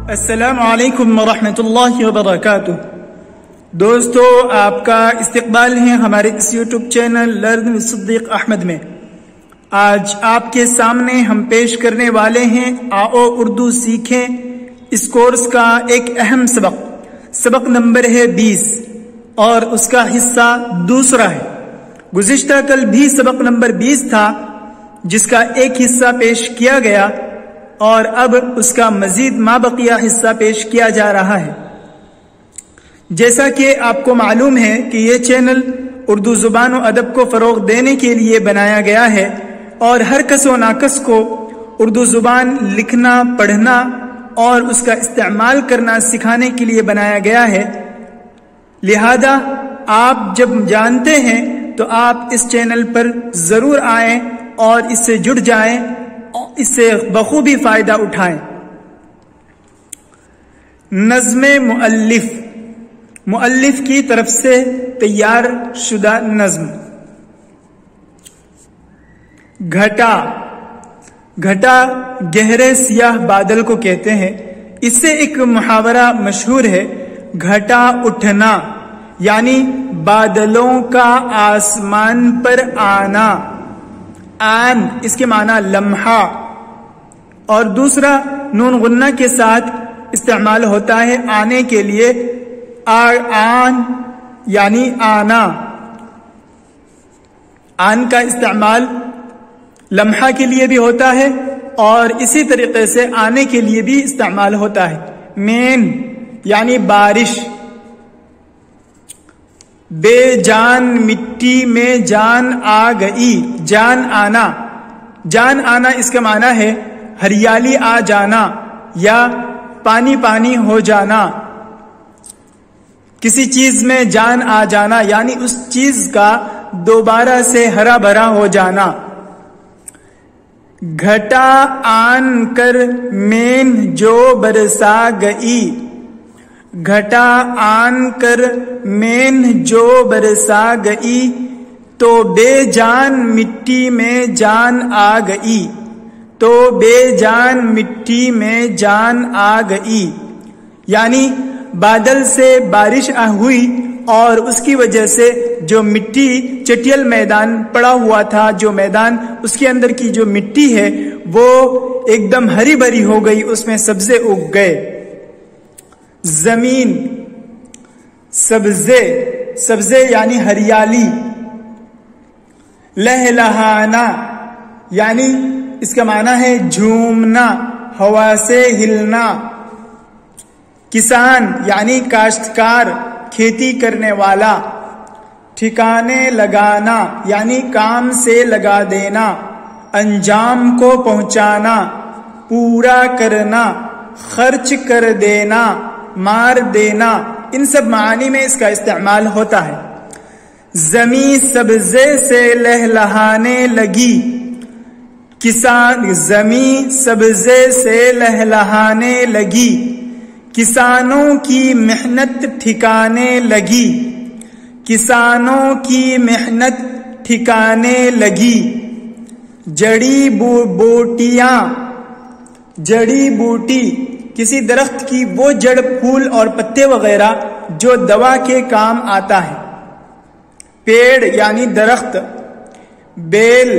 السلام علیکم ورحمۃ اللہ وبرکاتہ۔ دوستو، آپ کا استقبال ہے ہمارے اس یوٹیوب چینل لرن with صدیق احمد میں۔ آج آپ کے سامنے ہم پیش کرنے والے ہیں آؤ اردو سیکھیں اس کورس کا ایک اہم سبق نمبر ہے 20 اور اس کا حصہ دوسرا ہے۔ گزشتہ کل بھی سبق نمبر 20 تھا جس کا ایک حصہ پیش کیا گیا اور اب اس کا مزید مابقیہ حصہ پیش کیا جا رہا ہے۔ جیسا کہ آپ کو معلوم ہے کہ یہ چینل اردو زبان و ادب کو فروغ دینے کے لیے بنایا گیا ہے اور ہر کس و ناکس کو اردو زبان لکھنا، پڑھنا اور اس کا استعمال کرنا سکھانے کے لیے بنایا گیا ہے۔ لہذا آپ جب جانتے ہیں تو آپ اس چینل پر ضرور آئیں اور اس سے جڑ جائیں، اس سے بخوبی فائدہ اٹھائیں۔ نظم مؤلف کی طرف سے تیار شدہ نظم۔ گھٹا گہرے سیاہ بادل کو کہتے ہیں۔ اس سے ایک محاورہ مشہور ہے، گھٹا اٹھنا، یعنی بادلوں کا آسمان پر آنا۔ آن اس کے معنی لمحہ، اور دوسرا نون غنہ کے ساتھ استعمال ہوتا ہے آنے کے لیے، آن یعنی آنا۔ آن کا استعمال لمحہ کے لیے بھی ہوتا ہے اور اسی طریقے سے آنے کے لیے بھی استعمال ہوتا ہے۔ مین یعنی بارش۔ بے جان مٹی میں جان آ گئی، جان آنا۔ جان آنا اس کا معنی ہے ہریالی آ جانا یا پانی پانی ہو جانا۔ کسی چیز میں جان آ جانا یعنی اس چیز کا دوبارہ سے ہرا بھرا ہو جانا۔ گھٹا آن کر مین جو برسا گئی، گھٹا آن کر مین جو برسا گئی، تو بے جان مٹی میں جان آ گئی، تو بے جان مٹی میں جان آ گئی، یعنی بادل سے بارش ہوئی اور اس کی وجہ سے جو مٹی چٹیل میدان پڑا ہوا تھا، جو میدان اس کے اندر کی جو مٹی ہے وہ ایک دم ہری بھری ہو گئی، اس میں سبزے اگ گئے۔ زمین، سبزے یعنی ہریالی۔ لہلہانا یعنی اس کا معنی ہے جھومنا، ہوا سے ہلنا۔ کسان یعنی کاشتکار، کھیتی کرنے والا۔ ٹھکانے لگانا یعنی کام سے لگا دینا، انجام کو پہنچانا، پورا کرنا، خرچ کر دینا، مار دینا، ان سب معانی میں اس کا استعمال ہوتا ہے۔ زمیں سبزے سے لہلہانے لگی، زمیں سبزے سے لہلہانے لگی، کسانوں کی محنت ٹھکانے لگی، کسانوں کی محنت ٹھکانے لگی۔ جڑی بوٹیاں، جڑی بوٹی کسی درخت کی وہ جڑ، پھول اور پتے وغیرہ جو دوا کے کام آتا ہے۔ پیڑ یعنی درخت۔ بیل،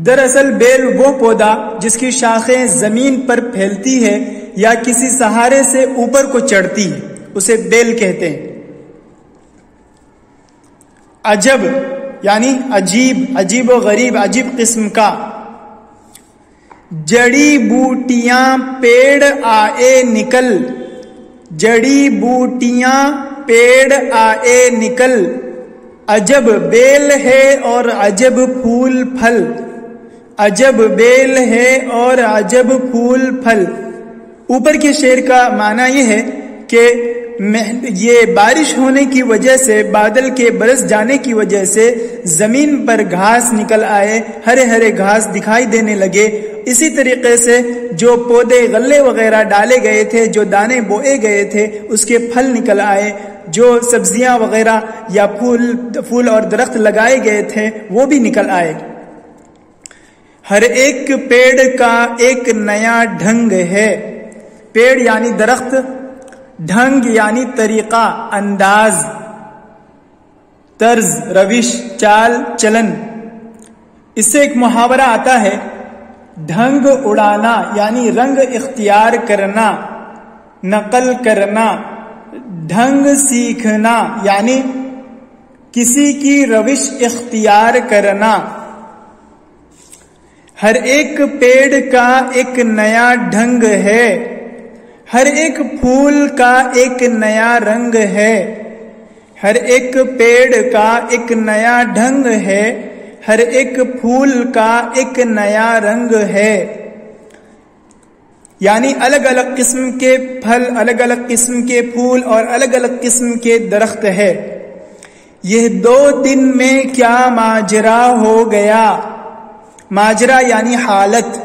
دراصل بیل وہ پودا جس کی شاخیں زمین پر پھیلتی ہے یا کسی سہارے سے اوپر کو چڑھتی ہے، اسے بیل کہتے ہیں۔ عجب یعنی عجیب، عجیب و غریب، عجیب قسم کا۔ جڑی بوٹیاں پیڑ آئے نکل، جڑی بوٹیاں پیڑ آئے نکل، عجب بیل ہے اور عجب پھول پھل، عجب بیل ہے اور عجب پھول پھل۔ اوپر کے شعر کا معنی یہ ہے کہ یہ بارش ہونے کی وجہ سے، بادل کے برس جانے کی وجہ سے زمین پر گھاس نکل آئے، ہرے ہرے گھاس دکھائی دینے لگے۔ اسی طریقے سے جو پودے غلے وغیرہ ڈالے گئے تھے، جو دانے بوئے گئے تھے، اس کے پھل نکل آئے۔ جو سبزیاں وغیرہ یا پھول اور درخت لگائے گئے تھے وہ بھی نکل آئے۔ ہر ایک پیڑ کا ایک نیا ڈھنگ ہے، پیڑ یعنی درخت، ڈھنگ یعنی طریقہ، انداز، طرز، روش، چال چلن۔ اس سے ایک محاورہ آتا ہے، ڈھنگ اڑانا یعنی رنگ اختیار کرنا، نقل کرنا۔ ڈھنگ سیکھنا یعنی کسی کی روش اختیار کرنا۔ ہر ایک پیڑ کا ایک نیا ڈھنگ ہے، ہر ایک پھول کا ایک نیا رنگ ہے۔ ہر ایک پیڑ کا ایک نیا ڈھنگ ہے، ہر ایک پھول کا ایک نیا رنگ ہے۔ یعنی الگ الگ قسم کے پھل، الگ الگ قسم کے پھول اور الگ الگ قسم کے درخت ہے۔ یہ 2 دن میں کیا ماجرا ہو گیا۔ ماجرا یعنی حالت،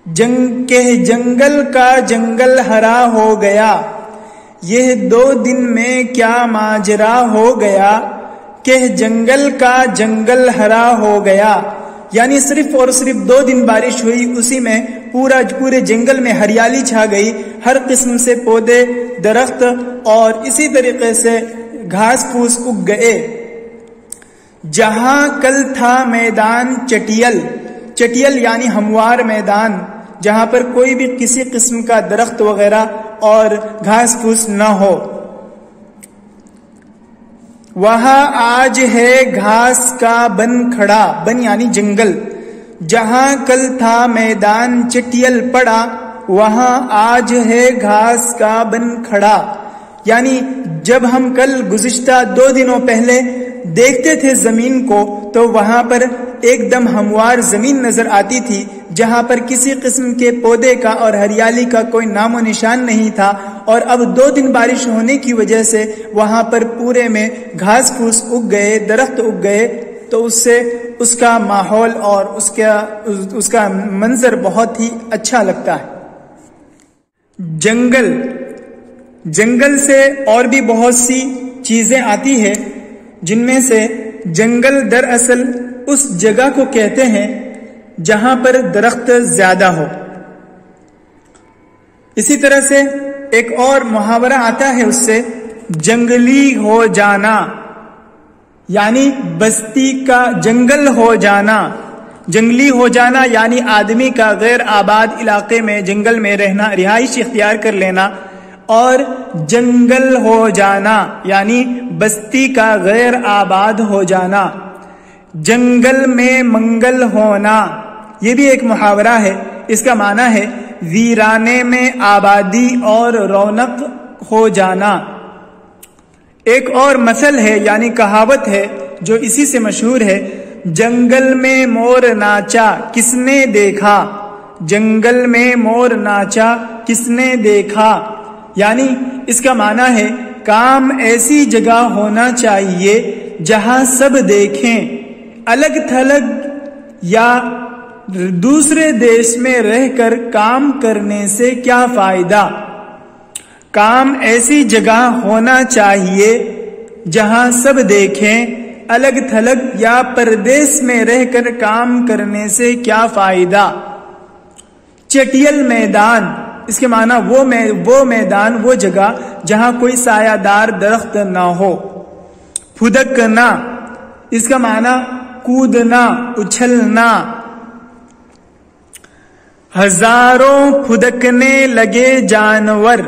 جنگل کا جنگل ہرا ہو گیا۔ یہ 2 دن میں کیا ماجرا ہو گیا کہ جنگل کا جنگل ہرا ہو گیا۔ یعنی صرف اور صرف 2 دن بارش ہوئی، اسی میں پورے جنگل میں ہریالی چھا گئی، ہر قسم سے پودے، درخت اور اسی طریقے سے گھاس پھوس اگ گئے۔ جہاں کل تھا میدان چٹیل، چٹیل یعنی ہموار میدان، جہاں پر کوئی بھی کسی قسم کا درخت وغیرہ اور گھاس پھوس نہ ہو، وہاں آج ہے گھاس کا بن کھڑا، بن یعنی جنگل۔ جہاں کل تھا میدان چٹیل پڑا، وہاں آج ہے گھاس کا بن کھڑا۔ یعنی جب ہم کل گزشتہ 2 دنوں پہلے دیکھتے تھے زمین کو تو وہاں پر ایک دم ہموار زمین نظر آتی تھی، جہاں پر کسی قسم کے پودے کا اور ہریالی کا کوئی نام و نشان نہیں تھا، اور اب 2 دن بارش ہونے کی وجہ سے وہاں پر پورے میں گھاس پھوس اگ گئے، درخت اگ گئے، تو اس سے اس کا ماحول اور اس کا منظر بہت ہی اچھا لگتا ہے۔ جنگل، جنگل سے اور بھی بہت سی چیزیں آتی ہیں، جن میں سے جنگل دراصل اس جگہ کو کہتے ہیں جہاں پر درخت زیادہ ہو۔ اسی طرح سے ایک اور محاورہ آتا ہے اس سے، جنگلی ہو جانا یعنی بستی کا جنگل ہو جانا۔ جنگلی ہو جانا یعنی آدمی کا غیر آباد علاقے میں، جنگل میں رہنا، رہائش اختیار کر لینا، اور جنگل ہو جانا یعنی بستی کا غیر آباد ہو جانا۔ جنگل میں منگل ہونا، یہ بھی ایک محاورہ ہے، اس کا معنی ہے ویرانے میں آبادی اور رونق ہو جانا۔ ایک اور مثل ہے یعنی کہاوت ہے جو اسی سے مشہور ہے، جنگل میں مور ناچا کس نے دیکھا، جنگل میں مور ناچا کس نے دیکھا۔ یعنی اس کا معنی ہے کام ایسی جگہ ہونا چاہیے جہاں سب دیکھیں، الگ تھلگ یا دوسرے دیش میں رہ کر کام کرنے سے کیا فائدہ۔ کام ایسی جگہ ہونا چاہیے جہاں سب دیکھیں، الگ تھلگ یا پردیس میں رہ کر کام کرنے سے کیا فائدہ۔ چٹیل میدان، اس کے معنی وہ میدان، وہ جگہ جہاں کوئی سایہ دار درخت نہ ہو۔ پھدکنا، اس کا معنی کودنا، اچھلنا۔ ہزاروں پھدکنے لگے جانور،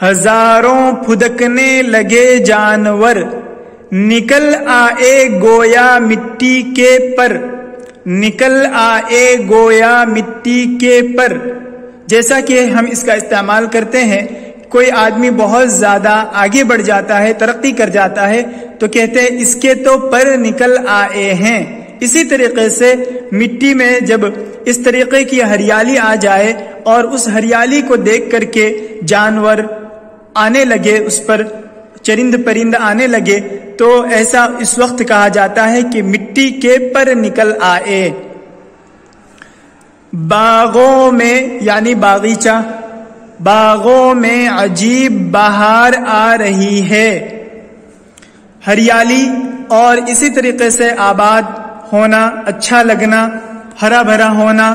ہزاروں پھدکنے لگے جانور، نکل آئے گویا مٹی کے پر، نکل آئے گویا مٹی کے پر۔ جیسا کہ ہم اس کا استعمال کرتے ہیں، کوئی آدمی بہت زیادہ آگے بڑھ جاتا ہے، ترقی کر جاتا ہے، تو کہتے ہیں اس کے تو پر نکل آئے ہیں۔ اسی طریقے سے مٹی میں جب اس طریقے کی ہریالی آ جائے اور اس ہریالی کو دیکھ کر کے جانور آنے لگے، اس پر چرند پرند آنے لگے، تو ایسا اس وقت کہا جاتا ہے کہ مٹی کے پر نکل آئے۔ باغوں میں یعنی باغیچہ، باغوں میں عجیب بہار آ رہی ہے۔ ہریالی اور اسی طریقے سے آباد ہونا، اچھا لگنا، ہرا بھرا ہونا،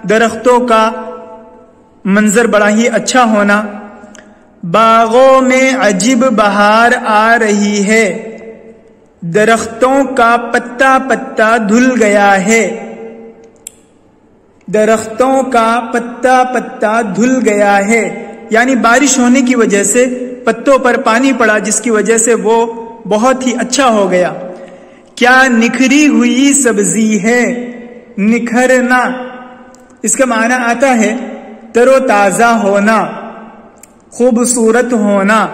درختوں کا منظر بڑا ہی اچھا ہونا. باغوں میں عجیب بہار آ رہی ہے، درختوں کا پتا پتا دھل گیا ہے. درختوں کا پتا پتا دھل گیا ہے یعنی بارش ہونے کی وجہ سے پتوں پر پانی پڑا، جس کی وجہ سے وہ بہت ہی اچھا ہو گیا. کیا نکھری ہوئی سبزی ہے، نکھرنا اس کا معنی آتا ہے تر و تازہ ہونا، خوبصورت ہونا.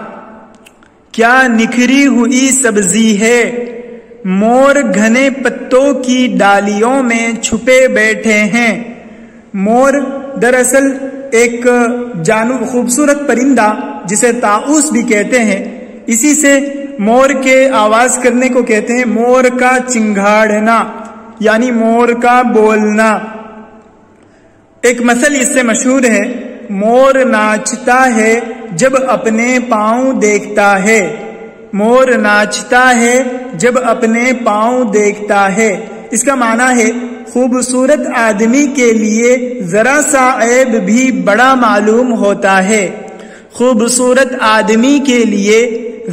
کیا نکھری ہوئی سبزی ہے، مور گھنے پتوں کی ڈالیوں میں چھپے بیٹھے ہیں. مور دراصل ایک خوبصورت پرندہ جسے طاؤس بھی کہتے ہیں، اسی سے مور کے آواز کرنے کو کہتے ہیں مور کا چنگھاڑنا یعنی مور کا بولنا. ایک مثل اس سے مشہور ہے، مور ناچتا ہے جب اپنے پاؤں دیکھتا ہے. مور ناچتا ہے جب اپنے پاؤں دیکھتا ہے. اس کا معنی ہے خوبصورت آدمی کے لیے ذرا سا عیب بھی بڑا معلوم ہوتا ہے. خوبصورت آدمی کے لیے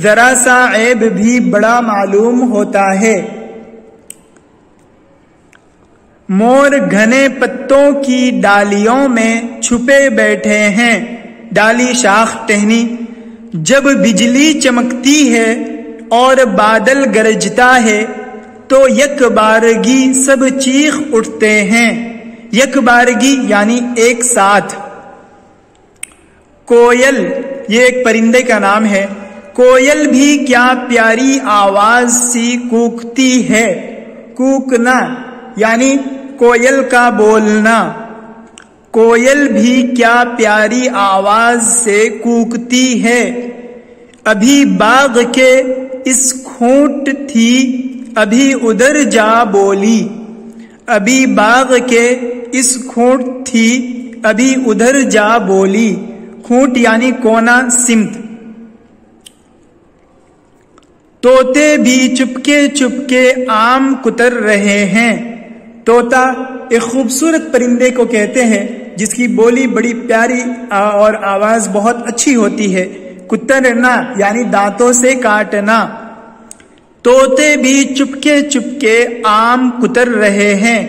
ذرا سا عیب بھی بڑا معلوم ہوتا ہے. مور گھنے پتوں کی ڈالیوں میں چھپے بیٹھے ہیں. ڈالی شاخ ٹہنی. جب بجلی چمکتی ہے اور بادل گرجتا ہے تو یک بارگی سب چیخ اٹھتے ہیں. یک بارگی یعنی ایک ساتھ. کوئل یہ ایک پرندے کا نام ہے. کوئل بھی کیا پیاری آواز سی کوکتی ہے. کوکنا یعنی کوئل کا بولنا. کوئل بھی کیا پیاری آواز سے کوکتی ہے. ابھی باغ کے اس کھونٹ تھی ابھی ادھر جا بولی. ابھی باغ کے اس کھونٹ تھی ابھی ادھر جا بولی. کھونٹ یعنی کونا، سمت. طوطے بھی چپکے چپکے آم کتر رہے ہیں. طوطا ایک خوبصورت پرندے کو کہتے ہیں جس کی بولی بڑی پیاری اور آواز بہت اچھی ہوتی ہے. کترنا یعنی دانتوں سے کاٹنا. طوطے بھی چپکے چپکے آم کتر رہے ہیں.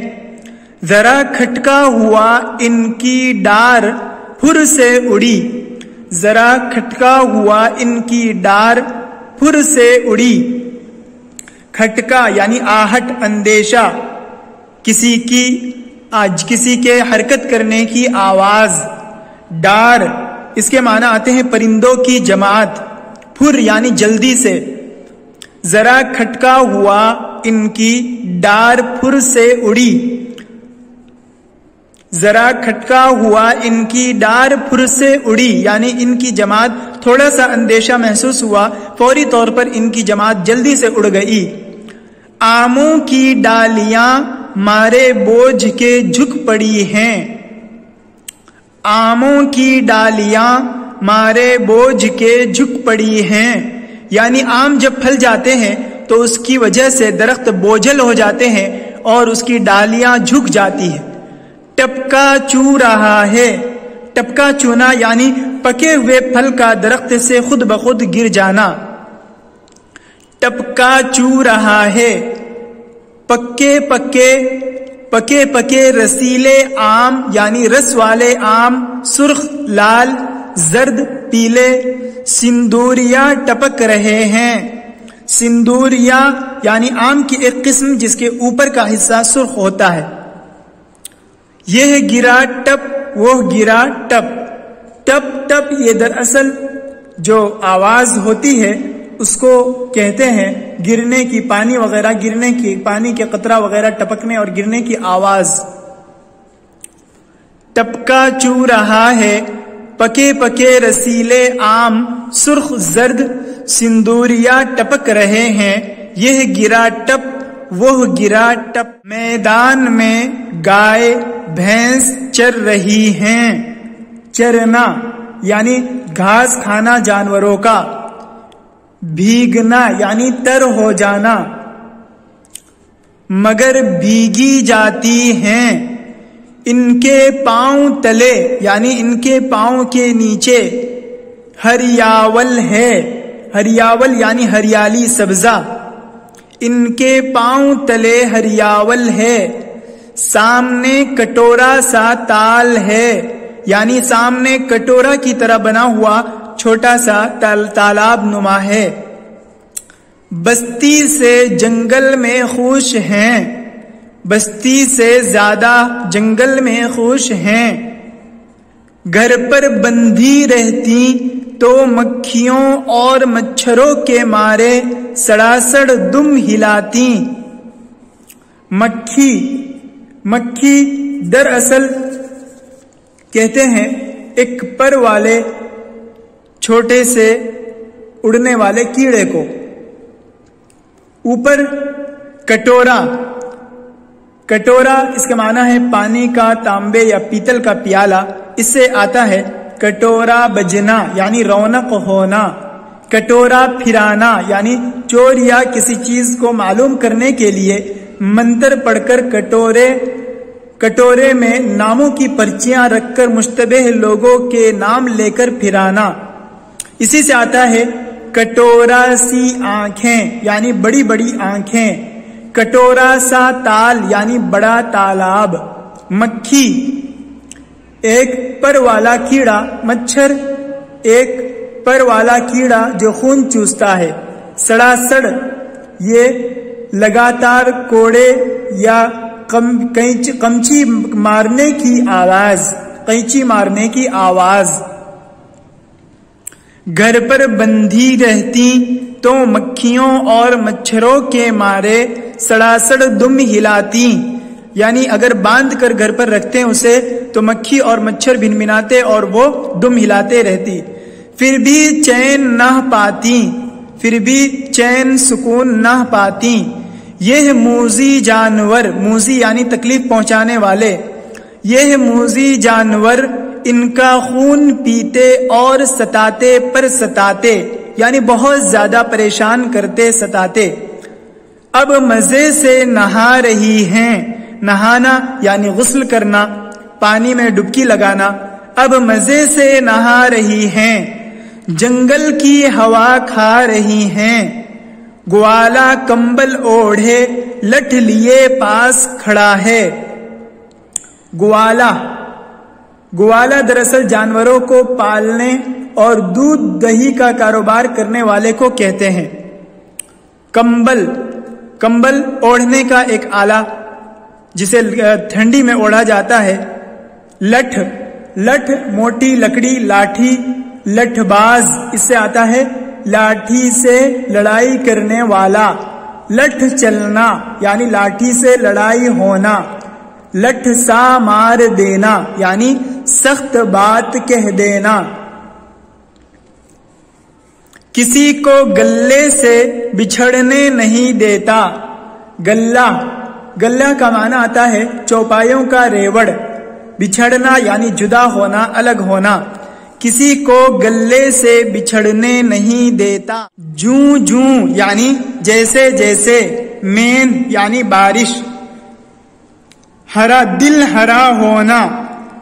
ذرا کھٹکا ہوا ان کی ڈار پھر سے اڑی. ذرا کھٹکا ہوا ان کی ڈار پھر سے اڑی. کھٹکا یعنی آہٹ، اندیشہ، کسی کے حرکت کرنے کی آواز. ڈار اس کے معنی آتے ہیں پرندوں کی جماعت. پھر یعنی جلدی سے. ذرا کھٹکا ہوا ان کی ڈار پھر سے اڑی. ذرا کھٹکا ہوا ان کی ڈار پھر سے اڑی یعنی ان کی جماعت تھوڑا سا اندیشہ محسوس ہوا، فوری طور پر ان کی جماعت جلدی سے اڑ گئی. آموں کی ڈالیاں مارے بوجھ کے جھک پڑی ہیں. آموں کی ڈالیاں مارے بوجھ کے جھک پڑی ہیں یعنی آم جب پھل جاتے ہیں تو اس کی وجہ سے درخت بوجھل ہو جاتے ہیں اور اس کی ڈالیاں جھک جاتی ہیں. ٹپکا چو رہا ہے. ٹپکا چونا یعنی پکے ہوئے پھل کا درخت سے خود بخود گر جانا. ٹپکا چو رہا ہے. پکے پکے رسیلے آم یعنی رس والے آم، سرخ، لال، زرد، پیلے. سندوریا ٹپک رہے ہیں. سندوریا یعنی آم کی ایک قسم جس کے اوپر کا حصہ سرخ ہوتا ہے. یہ گرا ٹپ، وہ گرا ٹپ. ٹپ ٹپ یہ دراصل جو آواز ہوتی ہے اس کو کہتے ہیں گرنے کی، پانی وغیرہ گرنے کی، پانی کے قطرہ وغیرہ ٹپکنے اور گرنے کی آواز. ٹپکا چو رہا ہے. پکے پکے رسیلے آم، سرخ، زرد، سندوریا ٹپک رہے ہیں. یہ گرا ٹپ، وہ گرا ٹپ. میدان میں گائے بھینس چر رہی ہیں. چرنا یعنی گھاس کھانا جانوروں کا. بھیگنا یعنی تر ہو جانا. مگر بھیگی جاتی ہیں ان کے پاؤں تلے یعنی ان کے پاؤں کے نیچے ہریاول ہے، ہریاول یعنی ہریالی سبزہ، ان کے پاؤں تلے ہریاول ہے، سامنے کٹورا سا تال ہے، یعنی سامنے کٹورا کی طرح بنا ہوا چھوٹا سا تالاب نما ہے، بستی سے جنگل میں خوش ہیں، بستی سے زیادہ جنگل میں خوش ہیں، گھر پر بندھی رہتی تو مکھیوں اور مچھروں کے مارے سڑاسڑ دم ہلاتی۔ مکھی دراصل کہتے ہیں ایک پر والے چھوٹے سے اڑنے والے کیڑے کو۔ اوپر کٹورا اس کے معنی ہے پانی کا تانبے یا پیتل کا پیالہ، اس سے آتا ہے کٹورا بجنا یعنی رونق ہونا، کٹورا پھرانا یعنی چور یا کسی چیز کو معلوم کرنے کے لیے منتر پڑھ کر کٹورے میں ناموں کی پرچیاں رکھ کر مشتبہ لوگوں کے نام لے کر پھرانا۔ اسی سے آتا ہے کٹورا سی آنکھیں یعنی بڑی بڑی آنکھیں، کٹورا سا تال یعنی بڑا تالاب، مکھی ایک پر والا کیڑا، مچھر ایک پر والا کیڑا جو خون چوستا ہے، سڑاسڑ یہ لگاتار کوڑے یا قینچی مارنے کی آواز، گھر پر بندھی رہتی تو مکھیوں اور مچھروں کے مارے سڑاسڑ دم ہلاتی، یعنی اگر باندھ کر گھر پر رکھتے ہیں اسے تو مکھی اور مچھر بھنبھناتے اور وہ دم ہلاتے رہتی، پھر بھی چین سکون نہ پاتی۔ یہ موذی جانور، موذی یعنی تکلیف پہنچانے والے، یہ موذی جانور ان کا خون پیتے اور ستاتے یعنی بہت زیادہ پریشان کرتے ستاتے۔ اب مزے سے نہا رہی ہیں، نہانا یعنی غسل کرنا، پانی میں ڈبکی لگانا، اب مزے سے نہا رہی ہیں، جنگل کی ہوا کھا رہی ہیں، گوالا کمبل اوڑھے لٹھ لیے پاس کھڑا ہے۔ گوالا دراصل جانوروں کو پالنے اور دودھ دہی کا کاروبار کرنے والے کو کہتے ہیں۔ کمبل اوڑھنے کا ایک آلہ جسے ٹھنڈی میں اوڑھا جاتا ہے۔ لٹھ موٹی لکڑی، لاٹھی، لٹھ باز اس سے آتا ہے لاٹھی سے لڑائی کرنے والا، لٹھ چلنا یعنی لاٹھی سے لڑائی ہونا، لٹھ سا مار دینا یعنی سخت بات کہہ دینا۔ کسی کو گلے سے بچھڑنے نہیں دیتا، گلہ کا معنی آتا ہے چوپایوں کا ریوڑ، بچھڑنا یعنی جدا ہونا، الگ ہونا، کسی کو گلے سے بچھڑنے نہیں دیتا۔ جوں یعنی جیسے جیسے، مین یعنی بارش، دل ہرا ہونا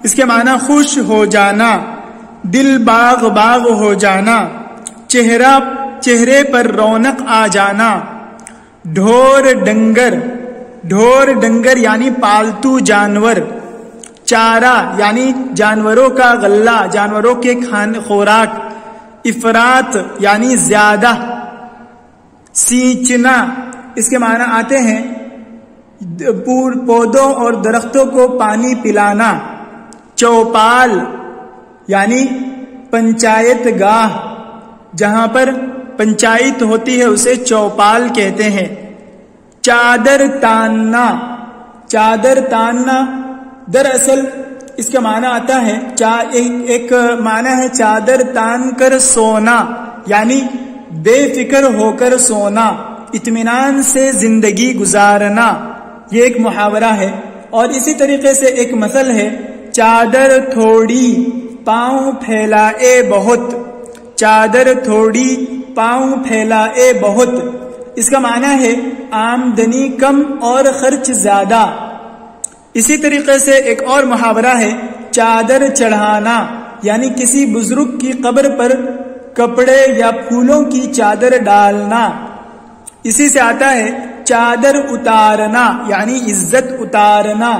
اس کے معنی خوش ہو جانا، دل باغ ہو جانا، چہرے پر رونق آ جانا۔ ڈھور ڈنگر یعنی پالتو جانور، چارہ یعنی جانوروں کا غلہ، جانوروں کے خوراک، افراط یعنی زیادہ، سینچنا اس کے معنی آتے ہیں پودوں اور درختوں کو پانی پلانا، چوپال یعنی پنچایت گاہ، جہاں پر پنچایت ہوتی ہے اسے چوپال کہتے ہیں۔ چادر تاننا دراصل اس کا معنی آتا ہے ایک معنی ہے چادر تان کر سونا، یعنی بے فکر ہو کر سونا، اطمینان سے زندگی گزارنا، یہ ایک محاورہ ہے۔ اور اسی طریقے سے ایک مثل ہے چادر تھوڑی پاؤں پھیلائے بہت، چادر تھوڑی پاؤں پھیلائے بہت، اس کا معنی ہے آمدنی کم اور خرچ زیادہ۔ اسی طریقے سے ایک اور محاورہ ہے چادر چڑھانا، یعنی کسی بزرگ کی قبر پر کپڑے یا پھولوں کی چادر ڈالنا۔ اسی سے آتا ہے چادر اتارنا، یعنی عزت اتارنا۔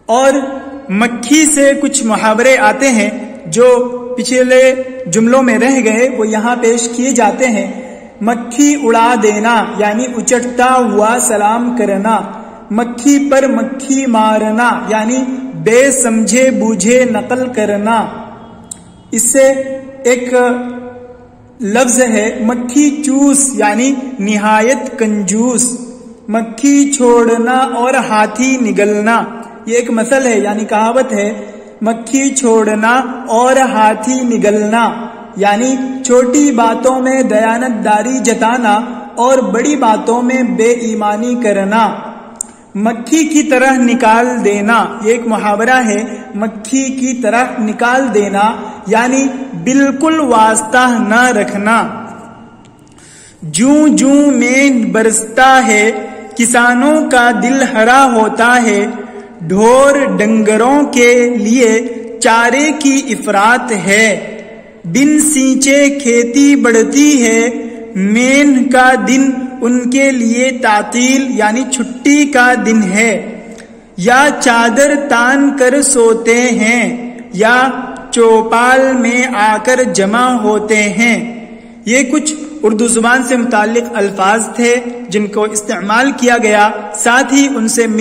اور مکھی سے کچھ محاورے آتے ہیں جو پچھلے جملوں میں رہ گئے، وہ یہاں پیش کیے جاتے ہیں۔ مکھی اڑا دینا، یعنی اچٹتا ہوا سلام کرنا۔ مکھی پر مکھی مارنا، یعنی بے سمجھے بوجھے نقل کرنا۔ اس سے ایک لفظ ہے مکھی چوس، یعنی نہایت کنجوس۔ مکھی چھوڑنا اور ہاتھی نگلنا، یہ ایک مثل ہے، یعنی کہاوت ہے، مکھی چھوڑنا اور ہاتھی نگلنا، یعنی چھوٹی باتوں میں دیانتداری جتانا اور بڑی باتوں میں بے ایمانی کرنا۔ مکھی کی طرح نکال دینا، یہ ایک محاورہ ہے، مکھی کی طرح نکال دینا یعنی بالکل واسطہ نہ رکھنا۔ جوں جوں میں برستا ہے کسانوں کا دل ہرا ہوتا ہے، ڈھور ڈنگروں کے لیے چارے کی افراط ہے، بن سینچے کھیتی بڑھتی ہے، مین کا دن ان کے لیے تعطیل یعنی چھٹی کا دن ہے، یا چادر تان کر سوتے ہیں یا چوپال میں آ کر جمع ہوتے ہیں۔ یہ کچھ اردو زبان سے متعلق الفاظ تھے جن کو استعمال کیا گیا، ساتھ ہی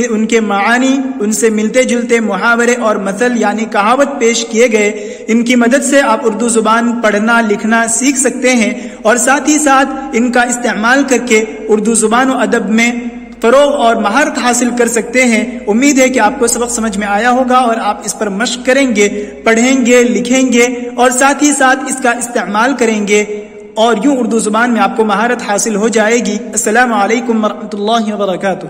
ان کے معانی، ان سے ملتے جلتے محاورے اور مثل یعنی کہاوت پیش کیے گئے۔ ان کی مدد سے آپ اردو زبان پڑھنا لکھنا سیکھ سکتے ہیں اور ساتھ ہی ساتھ ان کا استعمال کر کے اردو زبان و ادب میں فروغ اور مہارت حاصل کر سکتے ہیں۔ امید ہے کہ آپ کو سبق سمجھ میں آیا ہوگا اور آپ اس پر مشق کریں گے، پڑھیں گے، لکھیں گے اور ساتھ ہی ساتھ اس کا استعمال کریں گے، اور یوں اردو زبان میں آپ کو مہارت حاصل ہو جائے گی۔ السلام علیکم ورحمۃ اللہ وبرکاتہ۔